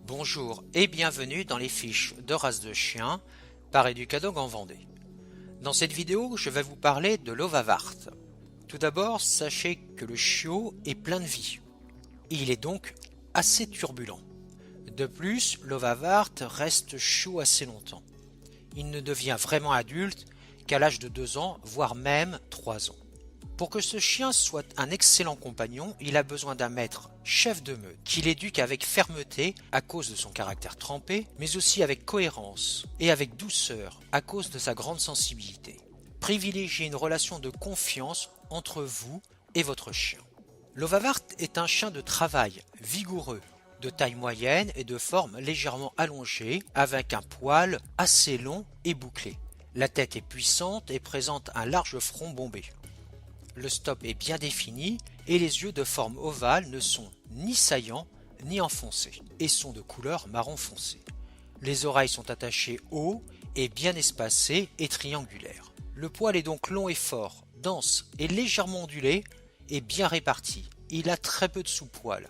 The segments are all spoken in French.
Bonjour et bienvenue dans les fiches de race de chien par Educadog en Vendée. Dans cette vidéo, je vais vous parler de l'Ovavart. Tout d'abord, sachez que le chiot est plein de vie. Il est donc assez turbulent. De plus, l'Ovavart reste chaud assez longtemps. Il ne devient vraiment adulte qu'à l'âge de 2 ans, voire même 3 ans. Pour que ce chien soit un excellent compagnon, il a besoin d'un maître chef de meute qui l'éduque avec fermeté à cause de son caractère trempé, mais aussi avec cohérence et avec douceur à cause de sa grande sensibilité. Privilégiez une relation de confiance entre vous et votre chien. L'Ovavart est un chien de travail vigoureux, de taille moyenne et de forme légèrement allongée, avec un poil assez long et bouclé. La tête est puissante et présente un large front bombé. Le stop est bien défini et les yeux de forme ovale ne sont ni saillants ni enfoncés et sont de couleur marron foncé. Les oreilles sont attachées haut et bien espacées et triangulaires. Le poil est donc long et fort, dense et légèrement ondulé et bien réparti. Il a très peu de sous-poil.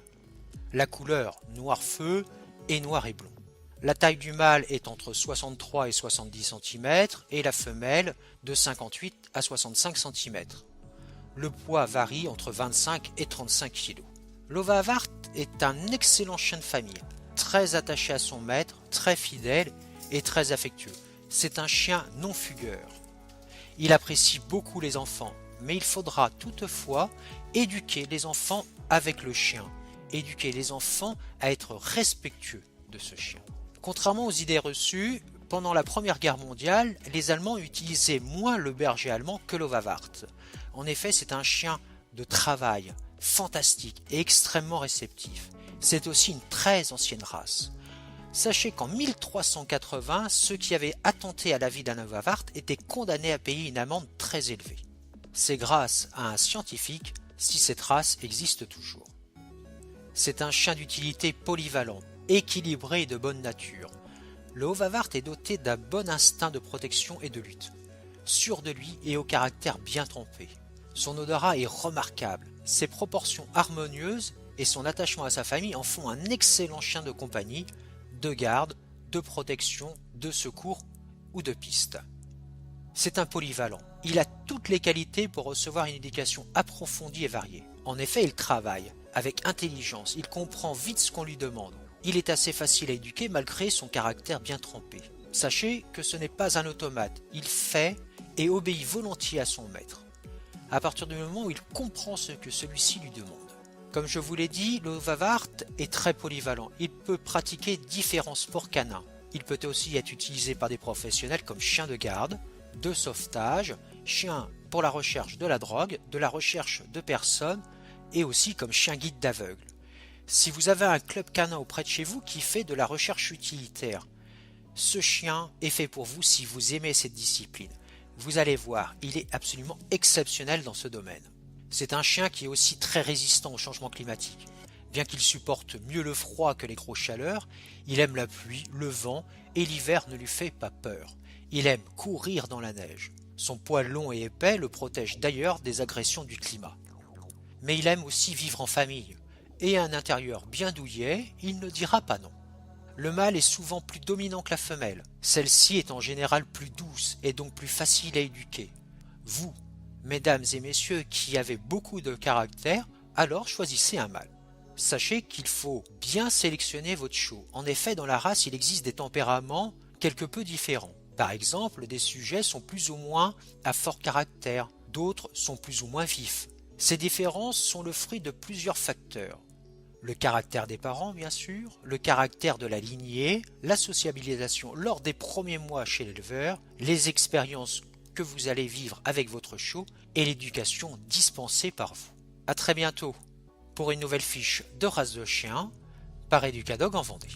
La couleur noir feu et noir et blond. La taille du mâle est entre 63 et 70 cm et la femelle de 58 à 65 cm. Le poids varie entre 25 et 35 kg. L'Ovavart est un excellent chien de famille, très attaché à son maître, très fidèle et très affectueux. C'est un chien non fugueur. Il apprécie beaucoup les enfants, mais il faudra toutefois éduquer les enfants avec le chien, éduquer les enfants à être respectueux de ce chien. Contrairement aux idées reçues, pendant la Première Guerre mondiale, les Allemands utilisaient moins le berger allemand que l'Ovavart. En effet, c'est un chien de travail, fantastique et extrêmement réceptif. C'est aussi une très ancienne race. Sachez qu'en 1380, ceux qui avaient attenté à la vie d'un Ovavart étaient condamnés à payer une amende très élevée. C'est grâce à un scientifique si cette race existe toujours. C'est un chien d'utilité polyvalent, équilibré et de bonne nature. Le Ovavart est doté d'un bon instinct de protection et de lutte, sûr de lui et au caractère bien trempé. Son odorat est remarquable, ses proportions harmonieuses et son attachement à sa famille en font un excellent chien de compagnie, de garde, de protection, de secours ou de piste. C'est un polyvalent, il a toutes les qualités pour recevoir une éducation approfondie et variée. En effet, il travaille avec intelligence, il comprend vite ce qu'on lui demande. Il est assez facile à éduquer malgré son caractère bien trempé. Sachez que ce n'est pas un automate, il fait et obéit volontiers à son maître, à partir du moment où il comprend ce que celui-ci lui demande. Comme je vous l'ai dit, l'Ovavart est très polyvalent. Il peut pratiquer différents sports canins. Il peut aussi être utilisé par des professionnels comme chien de garde, de sauvetage, chien pour la recherche de la drogue, de la recherche de personnes et aussi comme chien guide d'aveugle. Si vous avez un club canin auprès de chez vous qui fait de la recherche utilitaire, ce chien est fait pour vous si vous aimez cette discipline. Vous allez voir, il est absolument exceptionnel dans ce domaine. C'est un chien qui est aussi très résistant au changement climatique. Bien qu'il supporte mieux le froid que les grosses chaleurs, il aime la pluie, le vent et l'hiver ne lui fait pas peur. Il aime courir dans la neige. Son poil long et épais le protège d'ailleurs des agressions du climat. Mais il aime aussi vivre en famille. Et un intérieur bien douillet, il ne dira pas non. Le mâle est souvent plus dominant que la femelle. Celle-ci est en général plus douce et donc plus facile à éduquer. Vous, mesdames et messieurs qui avez beaucoup de caractère, alors choisissez un mâle. Sachez qu'il faut bien sélectionner votre chiot. En effet, dans la race, il existe des tempéraments quelque peu différents. Par exemple, des sujets sont plus ou moins à fort caractère, d'autres sont plus ou moins vifs. Ces différences sont le fruit de plusieurs facteurs. Le caractère des parents, bien sûr, le caractère de la lignée, la sociabilisation lors des premiers mois chez l'éleveur, les expériences que vous allez vivre avec votre chiot et l'éducation dispensée par vous. À très bientôt pour une nouvelle fiche de race de chien par Educadog en Vendée.